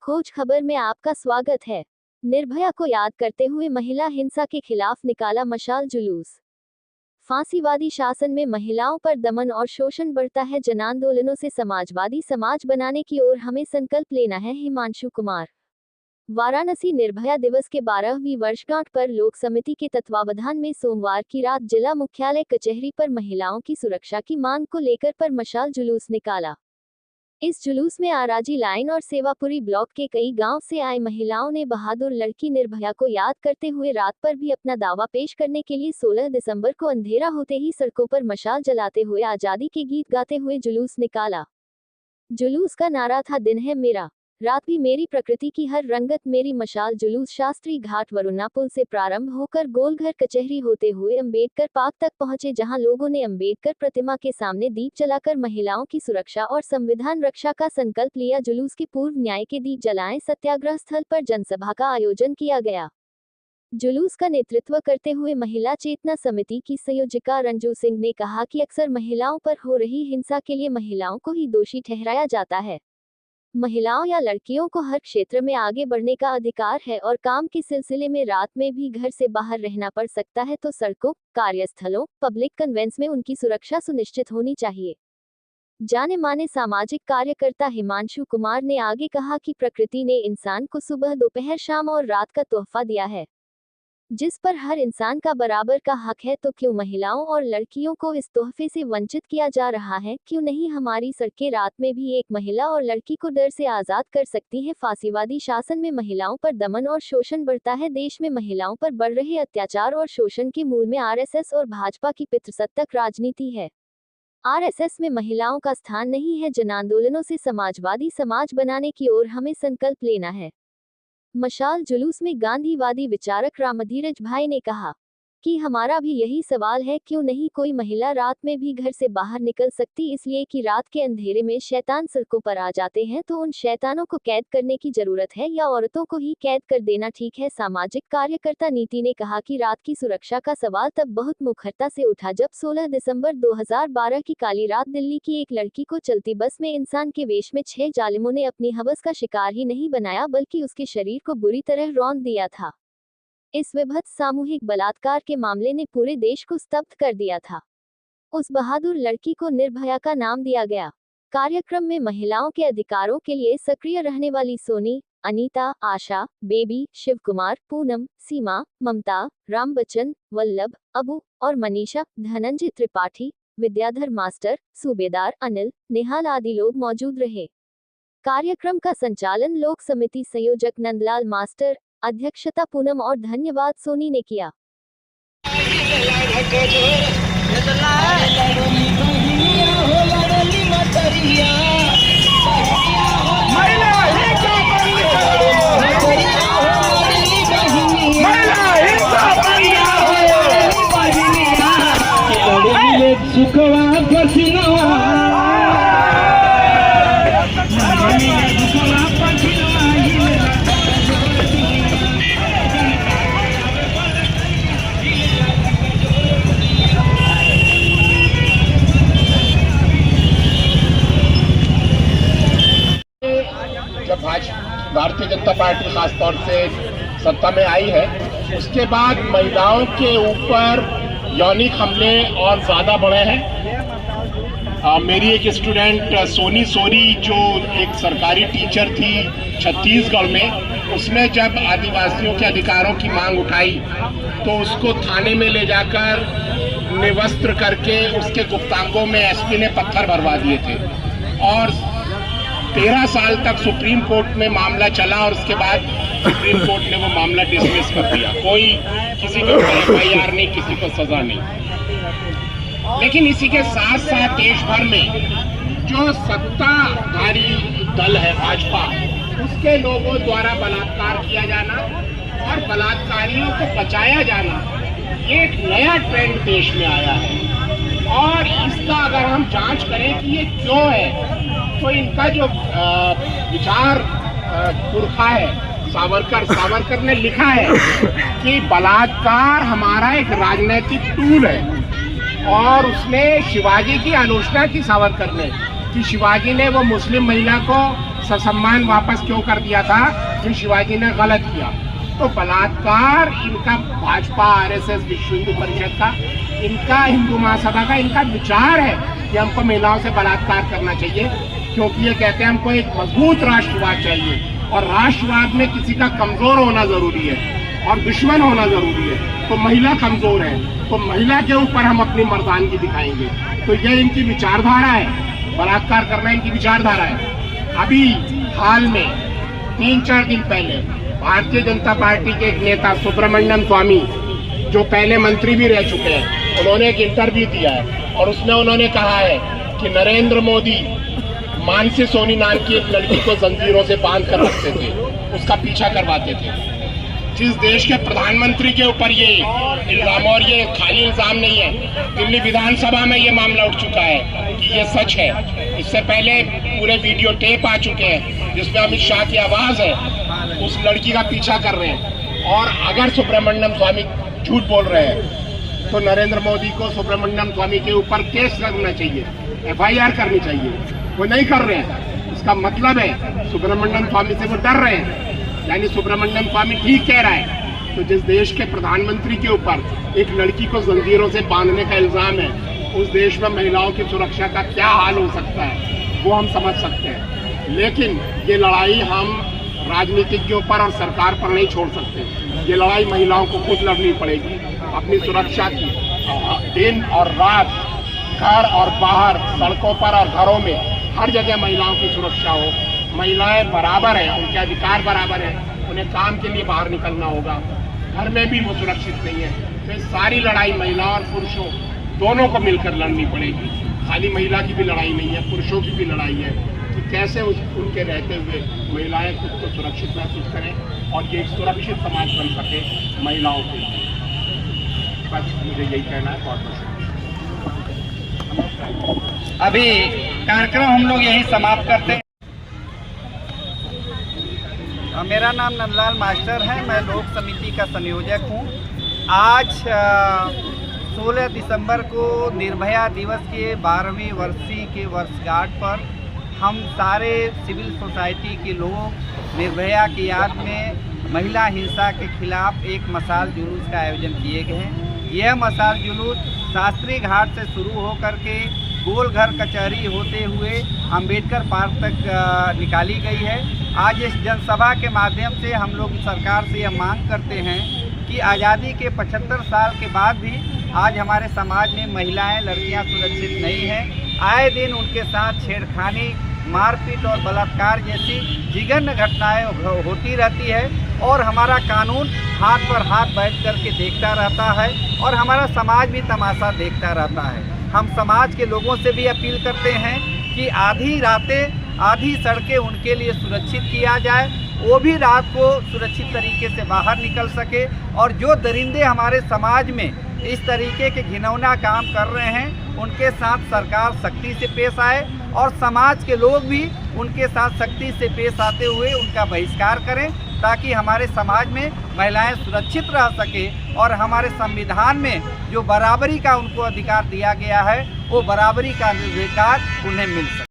खोज खबर में आपका स्वागत है। निर्भया को याद करते हुए महिला हिंसा के खिलाफ निकाला मशाल जुलूस। फांसीवादी शासन में महिलाओं पर दमन और शोषण बढ़ता है, जन आंदोलनों से समाजवादी समाज बनाने की ओर हमें संकल्प लेना है। हिमांशु कुमार। वाराणसी। निर्भया दिवस के 12वीं वर्षगांठ पर लोक समिति के तत्वावधान में सोमवार की रात जिला मुख्यालय कचहरी पर महिलाओं की सुरक्षा की मांग को लेकर पर मशाल जुलूस निकाला। इस जुलूस में आराजी लाइन और सेवापुरी ब्लॉक के कई गांव से आई महिलाओं ने बहादुर लड़की निर्भया को याद करते हुए रात पर भी अपना दावा पेश करने के लिए 16 दिसंबर को अंधेरा होते ही सड़कों पर मशाल जलाते हुए आजादी के गीत गाते हुए जुलूस निकाला। जुलूस का नारा था, दिन है मेरा, रात भी मेरी, प्रकृति की हर रंगत मेरी। मशाल जुलूस शास्त्री घाट वरुणा पुल से प्रारंभ होकर गोलघर कचहरी होते हुए अंबेडकर पार्क तक पहुंचे, जहां लोगों ने अंबेडकर प्रतिमा के सामने दीप जलाकर महिलाओं की सुरक्षा और संविधान रक्षा का संकल्प लिया। जुलूस के पूर्व न्याय के दीप जलाएं सत्याग्रह स्थल पर जनसभा का आयोजन किया गया। जुलूस का नेतृत्व करते हुए महिला चेतना समिति की संयोजिका रंजू सिंह ने कहा कि अक्सर महिलाओं पर हो रही हिंसा के लिए महिलाओं को ही दोषी ठहराया जाता है। महिलाओं या लड़कियों को हर क्षेत्र में आगे बढ़ने का अधिकार है और काम के सिलसिले में रात में भी घर से बाहर रहना पड़ सकता है, तो सड़कों, कार्यस्थलों, पब्लिक कन्वेंस में उनकी सुरक्षा सुनिश्चित होनी चाहिए। जाने माने सामाजिक कार्यकर्ता हिमांशु कुमार ने आगे कहा कि प्रकृति ने इंसान को सुबह, दोपहर, शाम और रात का तोहफा दिया है, जिस पर हर इंसान का बराबर का हक है, तो क्यों महिलाओं और लड़कियों को इस तोहफे से वंचित किया जा रहा है? क्यों नहीं हमारी सड़कें रात में भी एक महिला और लड़की को डर से आजाद कर सकती हैं? फांसीवादी शासन में महिलाओं पर दमन और शोषण बढ़ता है। देश में महिलाओं पर बढ़ रहे अत्याचार और शोषण के मूल में आरएसएस और भाजपा की पितृसत्ताक राजनीति है। आरएसएस में महिलाओं का स्थान नहीं है। जन आंदोलनों से समाजवादी समाज बनाने की ओर हमें संकल्प लेना है। मशाल जुलूस में गांधीवादी विचारक रामधीरज भाई ने कहा कि हमारा भी यही सवाल है, क्यों नहीं कोई महिला रात में भी घर से बाहर निकल सकती? इसलिए कि रात के अंधेरे में शैतान सड़कों पर आ जाते हैं, तो उन शैतानों को कैद करने की जरूरत है या औरतों को ही कैद कर देना ठीक है? सामाजिक कार्यकर्ता नीति ने कहा कि रात की सुरक्षा का सवाल तब बहुत मुखरता से उठा जब 16 दिसंबर 2012 की काली रात दिल्ली की एक लड़की को चलती बस में इंसान के वेश में 6 जालिमों ने अपनी हवस का शिकार ही नहीं बनाया, बल्कि उसके शरीर को बुरी तरह रौंद दिया था। इस विभत्स सामूहिक बलात्कार के मामले ने पूरे देश को स्तब्ध कर दिया था। उस बहादुर लड़की को निर्भया का नाम दिया गया। कार्यक्रम में महिलाओं के अधिकारों के लिए सक्रिय रहने वाली सोनी, अनीता, आशा, बेबी, शिव कुमार, पूनम, सीमा, ममता, राम बच्चन, वल्लभ, अबू और मनीषा, धनंजय त्रिपाठी, विद्याधर मास्टर, सूबेदार अनिल, निहाल आदि लोग मौजूद रहे। कार्यक्रम का संचालन लोक समिति संयोजक नंदलाल मास्टर, अध्यक्षता पूनम और धन्यवाद सोनी ने किया। जब भारतीय जनता पार्टी खास तौर से सत्ता में आई है, उसके बाद महिलाओं के ऊपर यौनिक हमले और ज़्यादा बढ़े हैं। मेरी एक स्टूडेंट सोनी सोरी, जो एक सरकारी टीचर थी छत्तीसगढ़ में, उसने जब आदिवासियों के अधिकारों की मांग उठाई तो उसको थाने में ले जाकर निवस्त्र करके उसके गुप्तांगों में एसपी ने पत्थर भरवा दिए थे और 13 साल तक सुप्रीम कोर्ट में मामला चला और उसके बाद सुप्रीम कोर्ट ने वो मामला डिसमिस कर दिया। कोई किसी को FIR नहीं, किसी को सजा नहीं। लेकिन इसी के साथ साथ देश भर में जो सत्ताधारी दल है भाजपा, उसके लोगों द्वारा बलात्कार किया जाना और बलात्कारियों को बचाया जाना, ये एक नया ट्रेंड देश में आया है। और इसका अगर हम जांच करें कि ये क्यों है, तो इनका जो विचार पुरखा है सावरकर ने लिखा है कि बलात्कार हमारा एक राजनीतिक टूल है। और उसने शिवाजी की आलोचना की सावरकर ने कि शिवाजी ने वो मुस्लिम महिला को ससम्मान वापस क्यों कर दिया था कि शिवाजी ने गलत किया। तो बलात्कार इनका भाजपा आरएसएस विश्व हिंदू परिषद का, इनका हिंदू महासभा का, इनका विचार है कि हमको महिलाओं से बलात्कार करना चाहिए, क्योंकि ये कहते हैं हमको एक मजबूत राष्ट्रवाद चाहिए और राष्ट्रवाद में किसी का कमजोर होना जरूरी है और दुश्मन होना जरूरी है। तो महिला कमजोर है तो महिला के ऊपर हम अपनी मर्दानगी दिखाएंगे। तो ये इनकी विचारधारा है, बलात्कार करना इनकी विचारधारा है। अभी हाल में 3-4 दिन पहले भारतीय जनता पार्टी के एक नेता सुब्रमण्यम स्वामी, जो पहले मंत्री भी रह चुके हैं, उन्होंने एक इंटरव्यू दिया है और उसमें उन्होंने कहा है कि नरेंद्र मोदी मानसी सोनी नाम की एक लड़की को जंजीरों से बांध कर रखते थे, उसका पीछा करवाते थे। जिस देश के प्रधानमंत्री के ऊपर ये इल्जाम, और ये खाली इल्जाम नहीं है, दिल्ली विधानसभा में ये मामला उठ चुका है कि ये सच है। इससे पहले पूरे वीडियो टेप आ चुके हैं जिसमें अमित शाह की आवाज है, उस लड़की का पीछा कर रहे हैं। और अगर सुब्रमण्यम स्वामी झूठ बोल रहे हैं तो नरेंद्र मोदी को सुब्रमण्यम स्वामी के ऊपर केस करना चाहिए, FIR करनी चाहिए। वो नहीं कर रहे हैं, इसका मतलब है सुब्रमण्यम स्वामी से वो डर रहे हैं, यानी सुब्रमण्यम स्वामी ठीक कह रहा है। तो जिस देश के प्रधानमंत्री के ऊपर एक लड़की को जंजीरों से बांधने का इल्जाम है, उस देश में महिलाओं की सुरक्षा का क्या हाल हो सकता है वो हम समझ सकते हैं। लेकिन ये लड़ाई हम राजनीतिज्ञों पर और सरकार पर नहीं छोड़ सकते। ये लड़ाई महिलाओं को खुद लड़नी पड़ेगी, अपनी सुरक्षा की। दिन और रात, घर और बाहर, सड़कों पर और घरों में, हर जगह महिलाओं की सुरक्षा हो। महिलाएं बराबर हैं, उनके अधिकार बराबर हैं, उन्हें काम के लिए बाहर निकलना होगा, घर में भी वो सुरक्षित नहीं है। तो सारी लड़ाई महिलाओं और पुरुषों दोनों को मिलकर लड़नी पड़ेगी। खाली महिला की भी लड़ाई नहीं है, पुरुषों की भी लड़ाई है कि कैसे उनके रहते हुए महिलाएं खुद को सुरक्षित महसूस करें और ये एक सुरक्षित समाज बन सके महिलाओं के लिए। बस मुझे यही कहना है। बहुत बहुत अभी कार्यक्रम हम लोग यही समाप्त करते हैं। मेरा नाम नंदलाल मास्टर है, मैं लोक समिति का संयोजक हूँ। आज 16 दिसंबर को निर्भया दिवस के 12वीं वर्षी के वर्षगांठ पर हम सारे सिविल सोसाइटी के लोग निर्भया की याद में महिला हिंसा के खिलाफ एक मशाल जुलूस का आयोजन किए गए हैं। यह मशाल जुलूस शास्त्री घाट से शुरू होकर के गोलघर कचहरी होते हुए अंबेडकर पार्क तक निकाली गई है। आज इस जनसभा के माध्यम से हम लोग सरकार से यह मांग करते हैं कि आज़ादी के 75 साल के बाद भी आज हमारे समाज में महिलाएं, लड़कियां सुरक्षित नहीं हैं। आए दिन उनके साथ छेड़खानी, मारपीट और बलात्कार जैसी जिगन घटनाएं होती रहती है और हमारा कानून हाथ पर हाथ बैठ करके देखता रहता है और हमारा समाज भी तमाशा देखता रहता है। हम समाज के लोगों से भी अपील करते हैं कि आधी रातें, आधी सड़कें उनके लिए सुरक्षित किया जाए, वो भी रात को सुरक्षित तरीके से बाहर निकल सके। और जो दरिंदे हमारे समाज में इस तरीके के घिनौना काम कर रहे हैं, उनके साथ सरकार सख्ती से पेश आए और समाज के लोग भी उनके साथ सख्ती से पेश आते हुए उनका बहिष्कार करें, ताकि हमारे समाज में महिलाएं सुरक्षित रह सके और हमारे संविधान में जो बराबरी का उनको अधिकार दिया गया है, वो बराबरी का अधिकार उन्हें मिल सके।